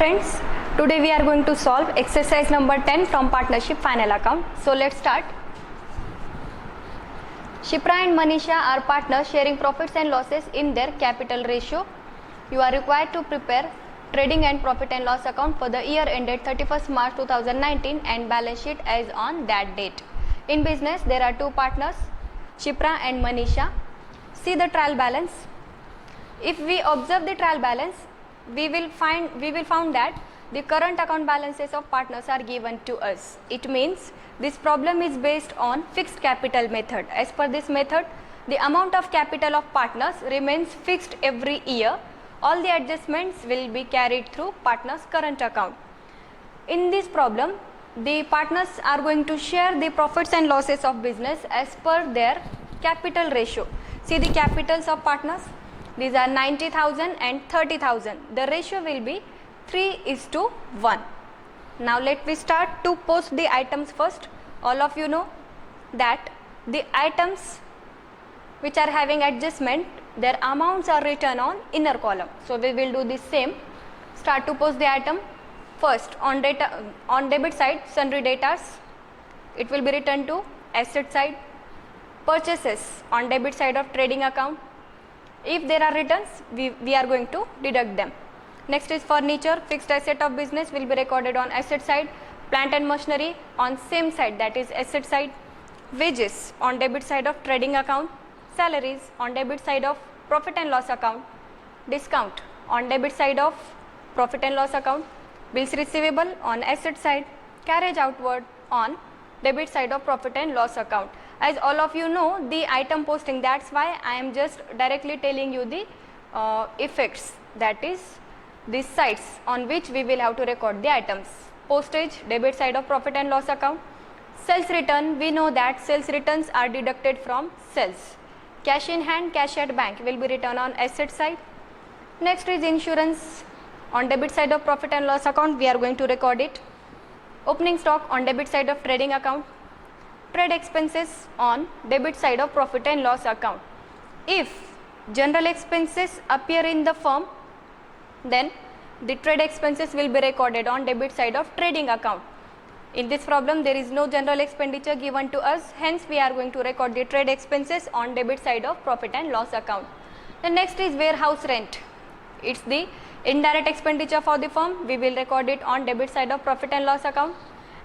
Friends, today we are going to solve exercise number 10 from partnership final account. So let's start. Shipra and Manisha are partners sharing profits and losses in their capital ratio. You are required to prepare trading and profit and loss account for the year ended 31st March 2019 and balance sheet as on that date. In business, there are two partners, Shipra and Manisha. See the trial balance. If we observe the trial balance, we will found that the current account balances of partners are given to us. It means this problem is based on fixed capital method. As per this method, the amount of capital of partners remains fixed every year. All the adjustments will be carried through partners' current account. In this problem, the partners are going to share the profits and losses of business as per their capital ratio. See the capitals of partners. These are 90,000 and 30,000. The ratio will be 3:1. Now let me start to post the items first. All of you know that the items which are having adjustment, their amounts are written on inner column. So we will do the same. Start to post the item. First on debit side, sundry debtors, it will be written to asset side. Purchases on debit side of trading account. If there are returns, we are going to deduct them. Next is furniture, fixed asset of business will be recorded on asset side, plant and machinery on same side, that is asset side, wages on debit side of trading account, salaries on debit side of profit and loss account, discount on debit side of profit and loss account, bills receivable on asset side, carriage outward on debit side of profit and loss account. As all of you know the item posting, that's why I am just directly telling you the effects, that is these sides on which we will have to record the items. Postage, debit side of profit and loss account. Sales return, we know that sales returns are deducted from sales. Cash in hand, cash at bank will be written on asset side. Next is insurance on debit side of profit and loss account, we are going to record it. Opening stock on debit side of trading account. Trade expenses on debit side of profit and loss account. If general expenses appear in the firm, then the trade expenses will be recorded on debit side of trading account. In this problem, there is no general expenditure given to us, hence we are going to record the trade expenses on debit side of profit and loss account. The next is warehouse rent. It's the indirect expenditure for the firm, we will record it on debit side of profit and loss account.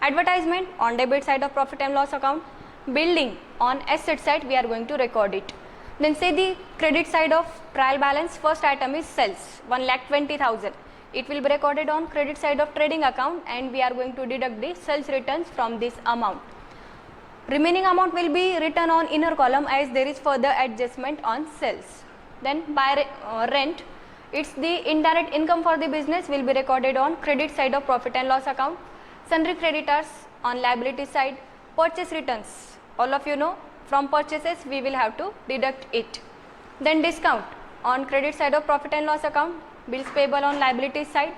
Advertisement on debit side of profit and loss account. Building on asset side, we are going to record it. Then say the credit side of trial balance, first item is sales, 1,20,000. It will be recorded on credit side of trading account and we are going to deduct the sales returns from this amount. Remaining amount will be written on inner column as there is further adjustment on sales. Then by rent, it's the indirect income for the business, will be recorded on credit side of profit and loss account. Sundry creditors on liability side. Purchase returns, all of you know from purchases we will have to deduct it. Then discount on credit side of profit and loss account. Bills payable on liability side.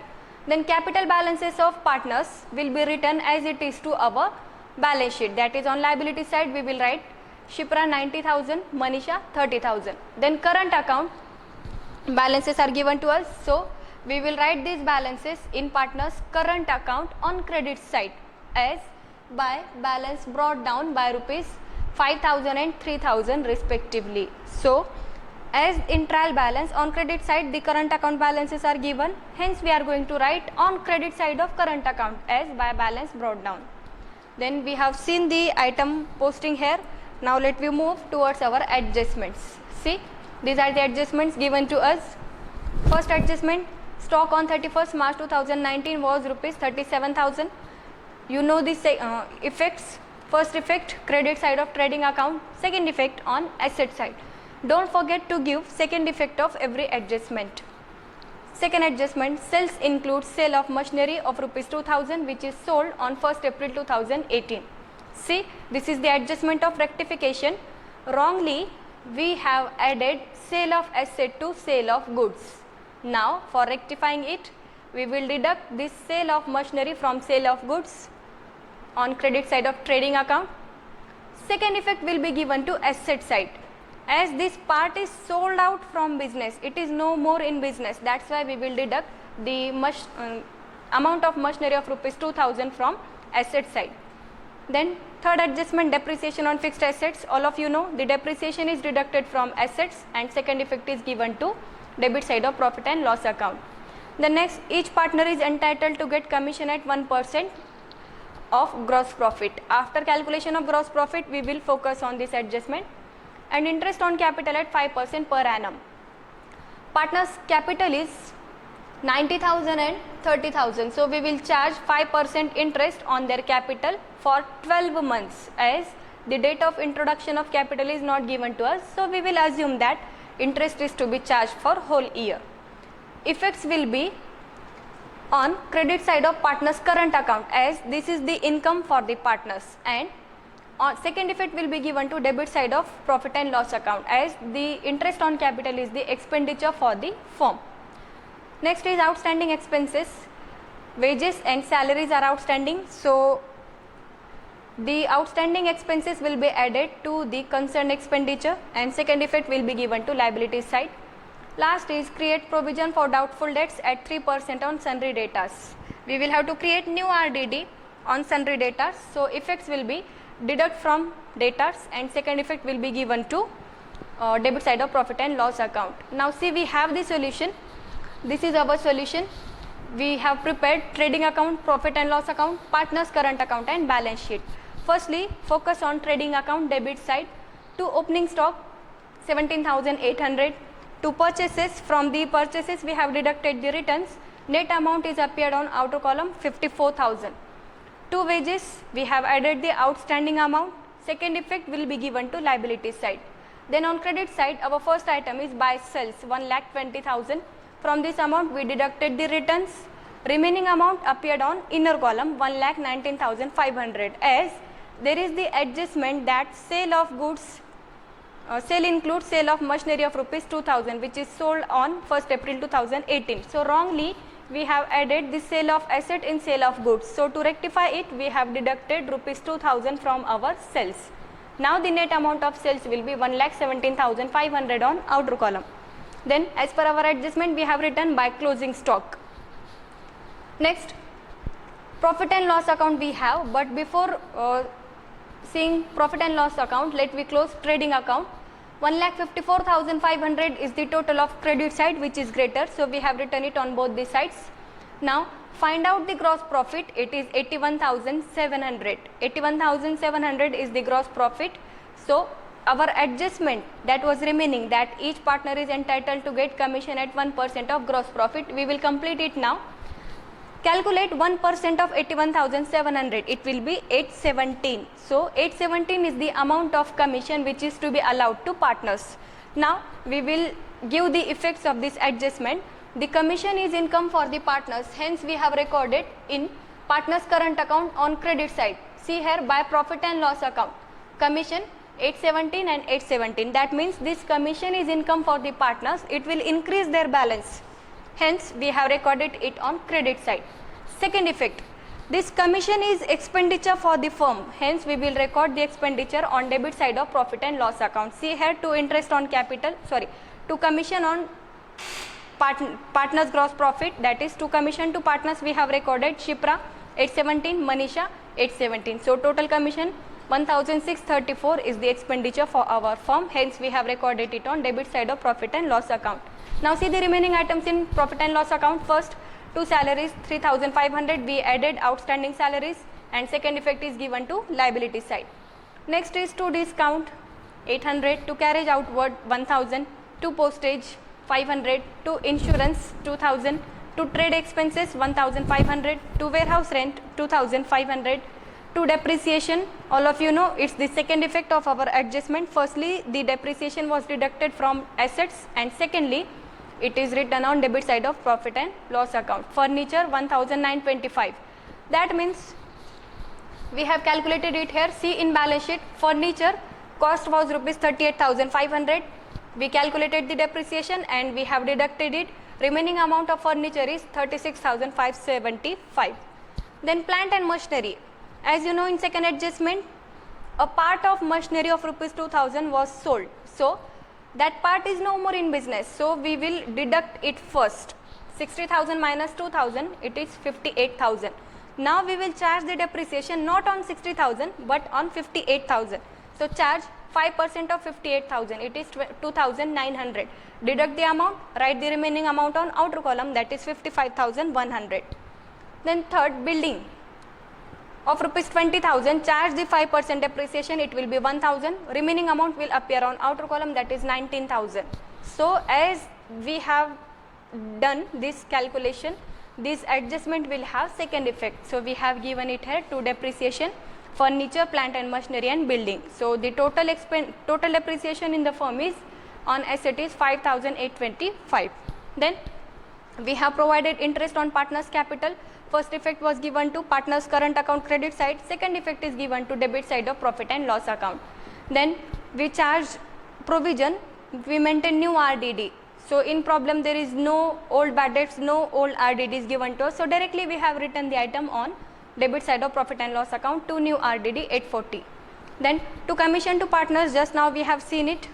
Then capital balances of partners will be written as it is to our balance sheet, that is on liability side we will write Shipra 90,000, Manisha 30,000. Then current account balances are given to us, so we will write these balances in partners current account on credit side as by balance brought down by rupees 5,000 and 3,000 respectively. So as in trial balance on credit side the current account balances are given, hence we are going to write on credit side of current account as by balance brought down. Then we have seen the item posting here. Now let me move towards our adjustments. See, these are the adjustments given to us. First adjustment, stock on 31st March 2019 was rupees 37,000. You know the effects. First effect, credit side of trading account. Second effect on asset side. Don't forget to give second effect of every adjustment. Second adjustment, sales includes sale of machinery of rupees 2,000 which is sold on 1st April 2018. See, this is the adjustment of rectification. Wrongly, we have added sale of asset to sale of goods. Now for rectifying it, we will deduct this sale of machinery from sale of goods on credit side of trading account. Second effect will be given to asset side. As this part is sold out from business, it is no more in business, that's why we will deduct the amount of machinery of rupees 2000 from asset side. Then third adjustment, depreciation on fixed assets. All of you know the depreciation is deducted from assets and second effect is given to debit side of profit and loss account. The next, each partner is entitled to get commission at 1% of gross profit. After calculation of gross profit, we will focus on this adjustment. And interest on capital at 5% per annum. Partners' capital is 90,000 and 30,000. So we will charge 5% interest on their capital for 12 months, as the date of introduction of capital is not given to us. So we will assume that interest is to be charged for whole year. Effects will be on credit side of partners' current account, as this is the income for the partners, and on second effect will be given to debit side of profit and loss account, as the interest on capital is the expenditure for the firm. Next is outstanding expenses. Wages and salaries are outstanding, so the outstanding expenses will be added to the concerned expenditure and second effect will be given to liabilities side. Last is create provision for doubtful debts at 3% on sundry debtors. We will have to create new RDD on sundry debtors, so effects will be deduct from debtors and second effect will be given to debit side of profit and loss account. Now see, we have the solution. This is our solution. We have prepared trading account, profit and loss account, partners current account and balance sheet. Firstly, focus on trading account debit side. To opening stock 17,800. To purchases, from the purchases we have deducted the returns. Net amount is appeared on outer column 54,000. To wages, we have added the outstanding amount. Second effect will be given to liability side. Then on credit side, our first item is buy sells 1,20,000. From this amount we deducted the returns. Remaining amount appeared on inner column 1,19,500, as there is the adjustment that sale of goods, sale includes sale of machinery of rupees 2000 which is sold on 1st April 2018. So wrongly we have added the sale of asset in sale of goods. So to rectify it, we have deducted rupees 2000 from our sales. Now the net amount of sales will be 1,17,500 on outer column. Then as per our adjustment, we have written by closing stock. Next, profit and loss account we have, but before seeing profit and loss account, let we close trading account. 1,54,500 is the total of credit side which is greater, so we have written it on both the sides. Now find out the gross profit. It is 81,700. 81,700 is the gross profit. So our adjustment that was remaining, that each partner is entitled to get commission at 1% of gross profit, we will complete it now. Calculate 1% of 81,700, it will be 817. So 817 is the amount of commission which is to be allowed to partners. Now we will give the effects of this adjustment. The commission is income for the partners, hence we have recorded in partners current account on credit side. See here, by profit and loss account, commission 817 and 817. That means this commission is income for the partners, it will increase their balance. Hence we have recorded it on credit side. Second effect, this commission is expenditure for the firm, hence we will record the expenditure on debit side of profit and loss account. See here, to interest on capital, to commission on partners gross profit, that is to commission to partners, we have recorded Shipra 817, Manisha 817. So total commission 1,634 is the expenditure for our firm, hence we have recorded it on debit side of profit and loss account. Now see the remaining items in profit and loss account. First, to salaries 3,500, we added outstanding salaries, and second effect is given to liability side. Next is to discount 800, to carriage outward 1,000, to postage 500, to insurance 2,000, to trade expenses 1,500, to warehouse rent 2,500, to depreciation. All of you know it's the second effect of our adjustment. Firstly, the depreciation was deducted from assets, and secondly it is written on debit side of profit and loss account. Furniture 1,925. That means we have calculated it here. See in balance sheet, furniture cost was rupees 38,500. We calculated the depreciation and we have deducted it. Remaining amount of furniture is 36,575. Then plant and machinery. As you know, in second adjustment, a part of machinery of rupees 2,000 was sold. So that part is no more in business. So we will deduct it first. 60,000 minus 2,000, it is 58,000. Now we will charge the depreciation not on 60,000 but on 58,000. So charge 5% of 58,000, it is 2,900. Deduct the amount, write the remaining amount on outer column, that is 55,100. Then third, building of rupees 20,000, charge the 5% depreciation, it will be 1,000. Remaining amount will appear on outer column, that is 19,000. So as we have done this calculation, this adjustment will have second effect. So we have given it here to depreciation, furniture, plant and machinery and building. So the total depreciation in the firm is on asset is 5,825. Then we have provided interest on partners capital. First effect was given to partners current account credit side, second effect is given to debit side of profit and loss account. Then we charge provision, we maintain new RDD. So in problem there is no old bad debts, no old RDDs given to us. So directly we have written the item on debit side of profit and loss account to new RDD 840. Then to commission to partners, just now we have seen it.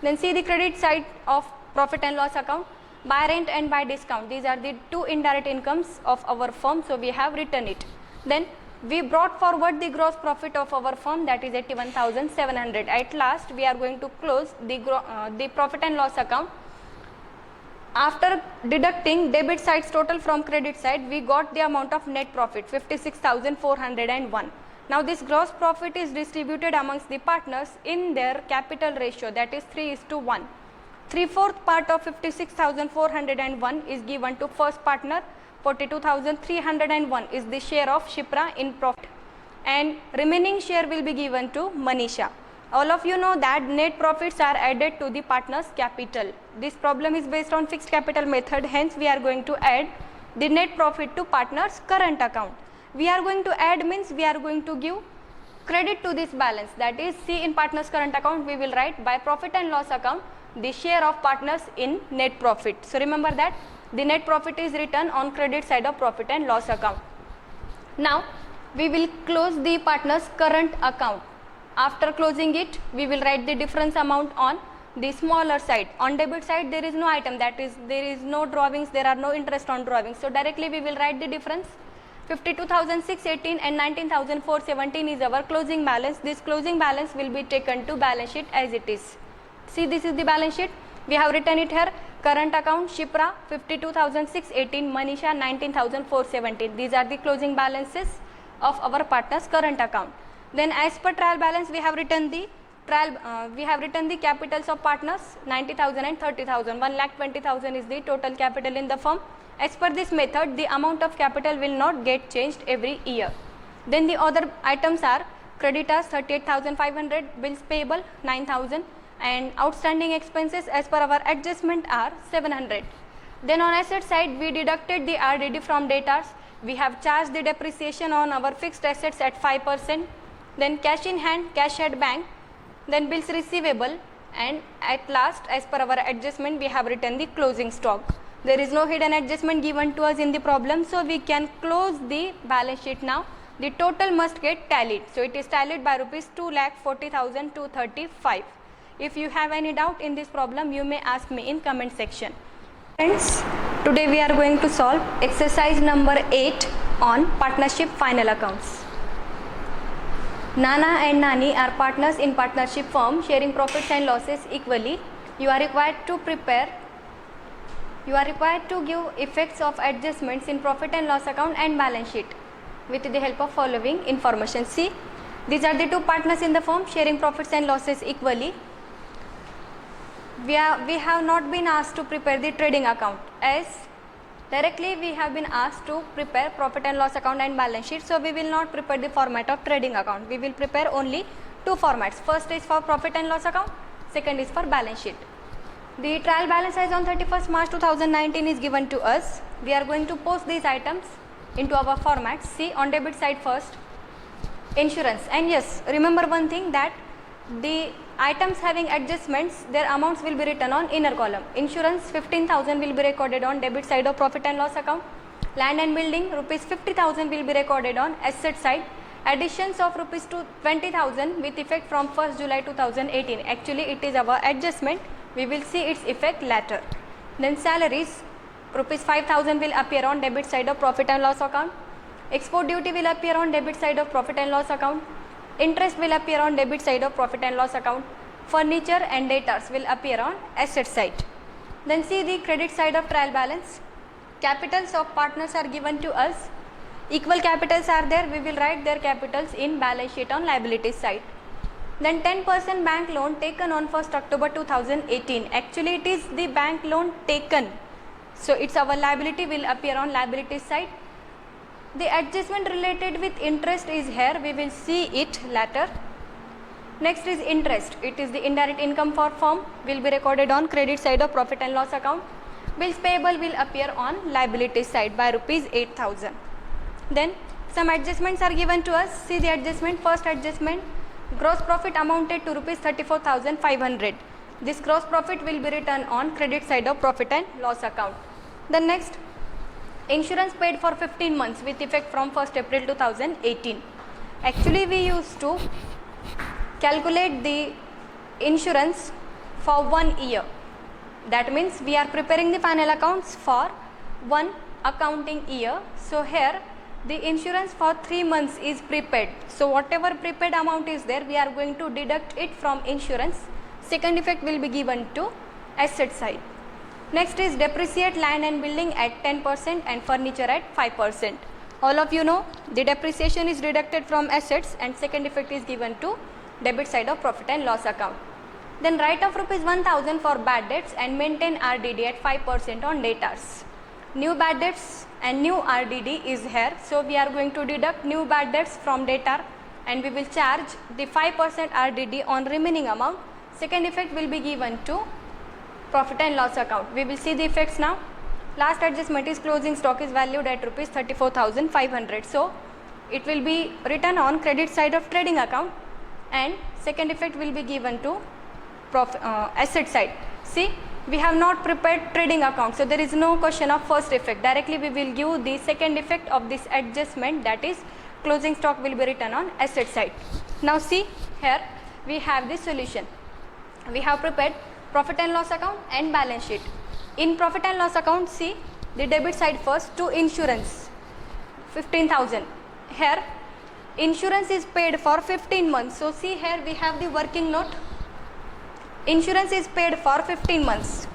Then see the credit side of profit and loss account, by rent and by discount. These are the two indirect incomes of our firm. So we have written it. Then we brought forward the gross profit of our firm, that is 81,700. At last we are going to close the profit and loss account. After deducting debit side's total from credit side, we got the amount of net profit 56,401. Now this gross profit is distributed amongst the partners in their capital ratio, that is 3:1. 3/4 part of 56,401 is given to first partner, 42,301 is the share of Shipra in profit, and remaining share will be given to Manisha. All of you know that net profits are added to the partner's capital. This problem is based on fixed capital method, hence we are going to add the net profit to partner's current account. We are going to add means we are going to give credit to this balance, that is see in partner's current account we will write by profit and loss account the share of partners in net profit. So remember that the net profit is written on credit side of profit and loss account. Now we will close the partner's current account. After closing it, we will write the difference amount on the smaller side. On debit side there is no item, that is there is no drawings, there are no interest on drawings. So directly we will write the difference. 52,618 and 19,417 is our closing balance. This closing balance will be taken to balance sheet as it is. See, this is the balance sheet. We have written it here. Current account Shipra 52,618, Manisha 19,417. These are the closing balances of our partner's current account. Then as per trial balance we have written the capitals of partners 90,000 and 30,000. 1,20,000 is the total capital in the firm. As per this method, the amount of capital will not get changed every year. Then the other items are creditors 38,500, bills payable 9,000, and outstanding expenses as per our adjustment are 700. Then on asset side we deducted the RDD from debtors. We have charged the depreciation on our fixed assets at 5%. Then cash in hand, cash at bank, then bills receivable, and at last as per our adjustment we have written the closing stock. There is no hidden adjustment given to us in the problem, so we can close the balance sheet now. The total must get tallied. So it is tallied by rupees 2,40,235. If you have any doubt in this problem, you may ask me in comment section. Friends, today we are going to solve exercise number 8 on partnership final accounts. Nana and Nani are partners in partnership firm sharing profits and losses equally. You are required to give effects of adjustments in profit and loss account and balance sheet with the help of following information. See, these are the two partners in the firm sharing profits and losses equally. We have not been asked to prepare the trading account, as directly we have been asked to prepare profit and loss account and balance sheet. So we will not prepare the format of trading account. We will prepare only two formats. First is for profit and loss account, second is for balance sheet. The trial balance as on 31st March 2019 is given to us. We are going to post these items into our formats. See, on debit side first, insurance. And yes, remember one thing, that the items having adjustments, their amounts will be written on inner column. Insurance 15,000 will be recorded on debit side of profit and loss account. Land and building rupees 50,000 will be recorded on asset side. Additions of rupees 20,000 with effect from 1st July 2018. Actually it is our adjustment. We will see its effect later. Then salaries rupees 5,000 will appear on debit side of profit and loss account. Export duty will appear on debit side of profit and loss account. Interest will appear on debit side of profit and loss account. Furniture and debtors will appear on asset side. Then see the credit side of trial balance. Capitals of partners are given to us. Equal capitals are there. We will write their capitals in balance sheet on liabilities side. Then 10% bank loan taken on 1st October 2018. Actually it is the bank loan taken. So it's our liability will appear on liabilities side. The adjustment related with interest is here. We will see it later. Next is interest. It is the indirect income for firm, will be recorded on credit side of profit and loss account. Bills payable will appear on liability side by rupees 8,000. Then some adjustments are given to us. See the adjustment. First adjustment, gross profit amounted to rupees 34,500. This gross profit will be written on credit side of profit and loss account. Then next, insurance paid for 15 months with effect from 1st April 2018. Actually we used to calculate the insurance for 1 year. That means we are preparing the final accounts for 1 accounting year. So here the insurance for 3 months is prepaid. So whatever prepaid amount is there, we are going to deduct it from insurance. Second effect will be given to asset side. Next is depreciate land and building at 10% and furniture at 5%. All of you know the depreciation is deducted from assets and second effect is given to debit side of profit and loss account. Then write off rupees 1,000 for bad debts and maintain RDD at 5% on debtors. New bad debts and new RDD is here. So we are going to deduct new bad debts from debtor and we will charge the 5% RDD on remaining amount. Second effect will be given to profit and loss account. We will see the effects now. Last adjustment is closing stock is valued at rupees 34,500. So it will be written on credit side of trading account and second effect will be given to asset side. See, we have not prepared trading account, so there is no question of first effect. Directly we will give the second effect of this adjustment, that is closing stock will be written on asset side. Now see here we have the solution. We have prepared profit and loss account and balance sheet. In profit and loss account, see the debit side first to insurance 15,000. Here insurance is paid for 15 months. So see here we have the working note. Insurance is paid for 15 months.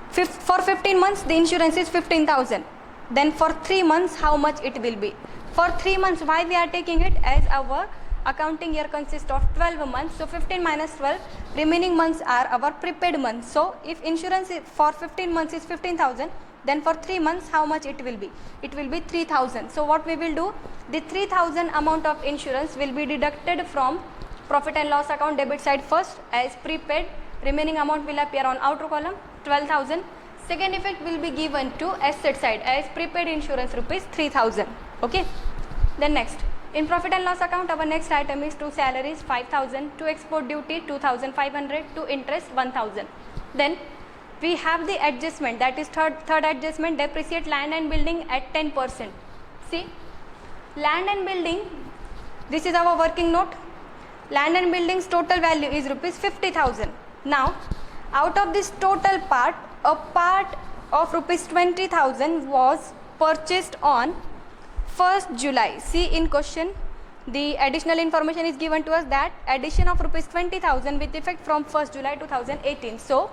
For 15 months the insurance is 15,000. Then for 3 months how much it will be? For 3 months, why we are taking it, as our accounting year consists of 12 months. So 15 minus 12, remaining months are our prepaid months. So if insurance for 15 months is 15,000, then for 3 months how much it will be? It will be 3,000. So what we will do, the 3,000 amount of insurance will be deducted from profit and loss account debit side first as prepaid. Remaining amount will appear on outer column 12,000. Second effect will be given to asset side as prepaid insurance rupees 3,000. Okay. Then next, in profit and loss account, our next item is to salaries 5,000, to export duty 2,500, to interest 1,000. Then we have the adjustment, that is third adjustment, depreciate land and building at 10%. See, land and building, this is our working note. Land and buildings total value is rupees 50,000. Now out of this total part, a part of rupees 20,000 was purchased on 1st July. See in question, the additional information is given to us that addition of rupees 20,000 with effect from 1st July 2018. So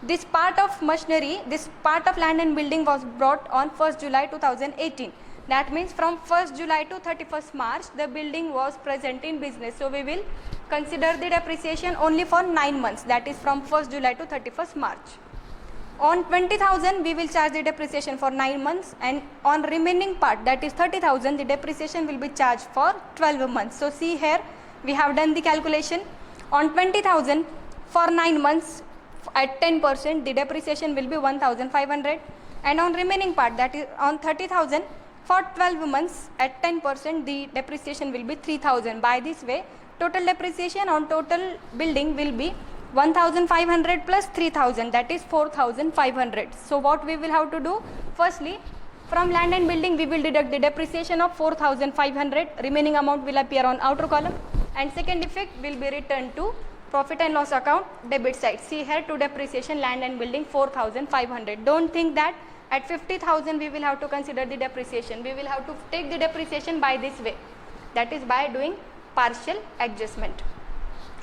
this part of machinery, this part of land and building was brought on 1st July 2018. That means from 1st July to 31st March the building was present in business. So we will consider the depreciation only for 9 months, that is from 1st July to 31st March. On 20,000 we will charge the depreciation for 9 months, and on remaining part, that is 30,000, the depreciation will be charged for 12 months. So see here we have done the calculation. On 20,000 for 9 months at 10%, the depreciation will be 1,500, and on remaining part, that is on 30,000 for 12 months at 10%, the depreciation will be 3,000. By this way, total depreciation on total building will be 1,500 plus 3,000, that is 4,500. So what we will have to do, firstly from land and building we will deduct the depreciation of 4,500, remaining amount will appear on outer column, and second effect will be returned to profit and loss account debit side. See here, to depreciation land and building 4,500. Don't think that at 50,000 we will have to consider the depreciation. We will have to take the depreciation by this way, that is by doing partial adjustment.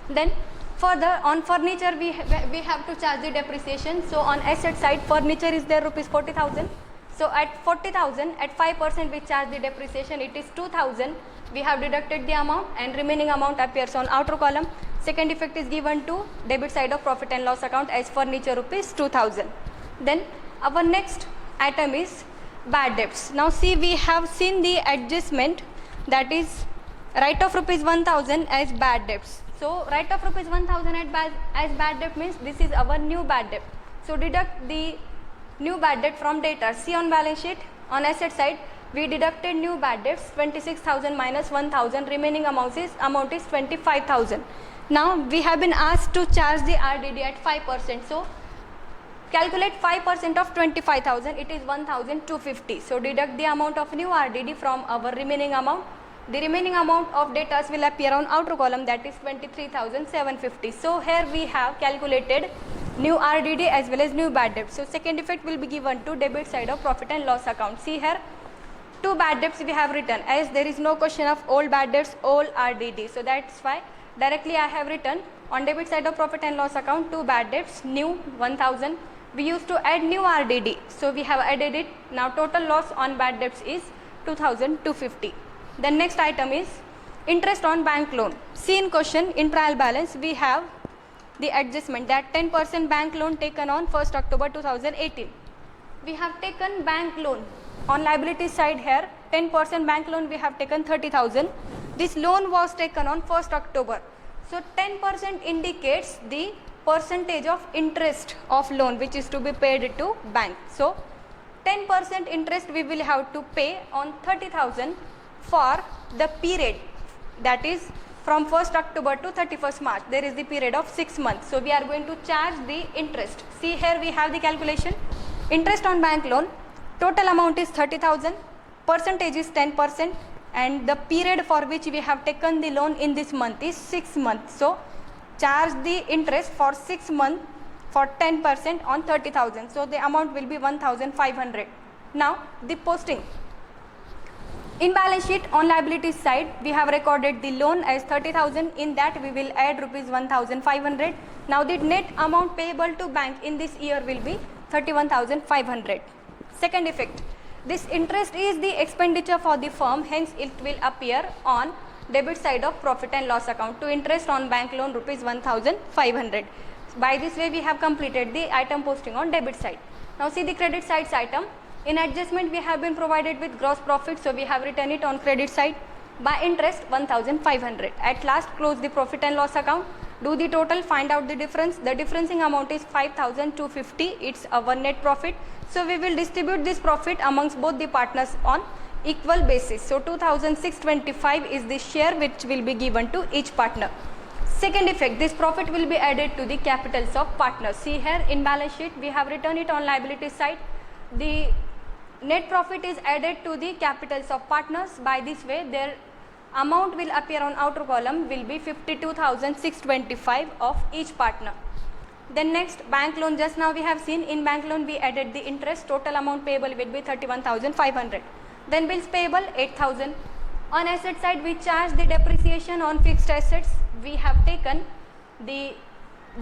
Then further on furniture we have to charge the depreciation. So on asset side furniture is there rupees 40,000. So at 40,000 at 5% we charge the depreciation, it is 2,000. We have deducted the amount and remaining amount appears on outer column. Second effect is given to debit side of profit and loss account as furniture rupees 2,000. Then our next item is bad debts. Now see, we have seen the adjustment, that is write off rupees 1,000 as bad debts. So write off rupees 1,000 as bad debt means this is our new bad debt. So deduct the new bad debt from debtors. See on balance sheet, on asset side we deducted new bad debts 26,000 minus 1,000, remaining amount is 25,000. Now we have been asked to charge the RDD at 5%. So calculate 5% of 25,000, it is 1,250. So deduct the amount of new RDD from our remaining amount. The remaining amount of debtors will appear on outer column, that is 23,750. So here we have calculated new RDD as well as new bad debt. So second effect will be given to debit side of profit and loss account. See here, two bad debts we have written, as there is no question of all bad debts, all RDD. So that's why directly I have written on debit side of profit and loss account two bad debts, new 1,000. We used to add new RDD, so we have added it. Now total loss on bad debts is 2,250. The next item is interest on bank loan. See in question, in trial balance we have the adjustment, that 10% bank loan taken on 1st October 2018. We have taken bank loan on liability side here, 10% bank loan we have taken 30,000. This loan was taken on 1st October. So 10% indicates the percentage of interest of loan which is to be paid to bank. So 10% interest we will have to pay on 30,000 for the period, that is from 1st October to 31st March. There is the period of 6 months. So we are going to charge the interest. See here we have the calculation. Interest on bank loan, total amount is 30,000, percentage is 10%, and the period for which we have taken the loan in this month is 6 months. So charge the interest for 6 months for 10% on 30,000. So the amount will be 1,500. Now the posting. In balance sheet on liabilities side we have recorded the loan as 30,000, in that we will add rupees 1,500. Now the net amount payable to bank in this year will be 31,500. Second effect, this interest is the expenditure for the firm, hence it will appear on debit side of profit and loss account to interest on bank loan rupees 1,500. By this way we have completed the item posting on debit side. Now see the credit side's item. In adjustment we have been provided with gross profit, so we have written it on credit side. By interest 1,500. At last close the profit and loss account, do the total, find out the difference. The differencing amount is 5,250. It's our net profit. So we will distribute this profit amongst both the partners on equal basis. So 2,625 is the share which will be given to each partner. Second effect, this profit will be added to the capitals of partners. See here in balance sheet we have written it on liability side. The net profit is added to the capitals of partners. By this way their amount will appear on outer column, will be 52,625 of each partner. Then next, bank loan. Just now we have seen in bank loan we added the interest, total amount payable will be 31,500. Then bills payable 8,000. On asset side we charge the depreciation on fixed assets. We have taken the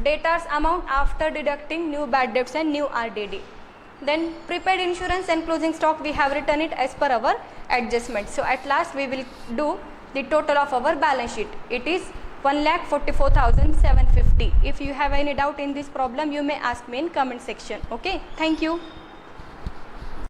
debtors amount after deducting new bad debts and new RDD. Then prepaid insurance and closing stock we have written it as per our adjustment. So at last we will do the total of our balance sheet. It is 1,44,750. If you have any doubt in this problem, you may ask me in comment section. Okay, thank you.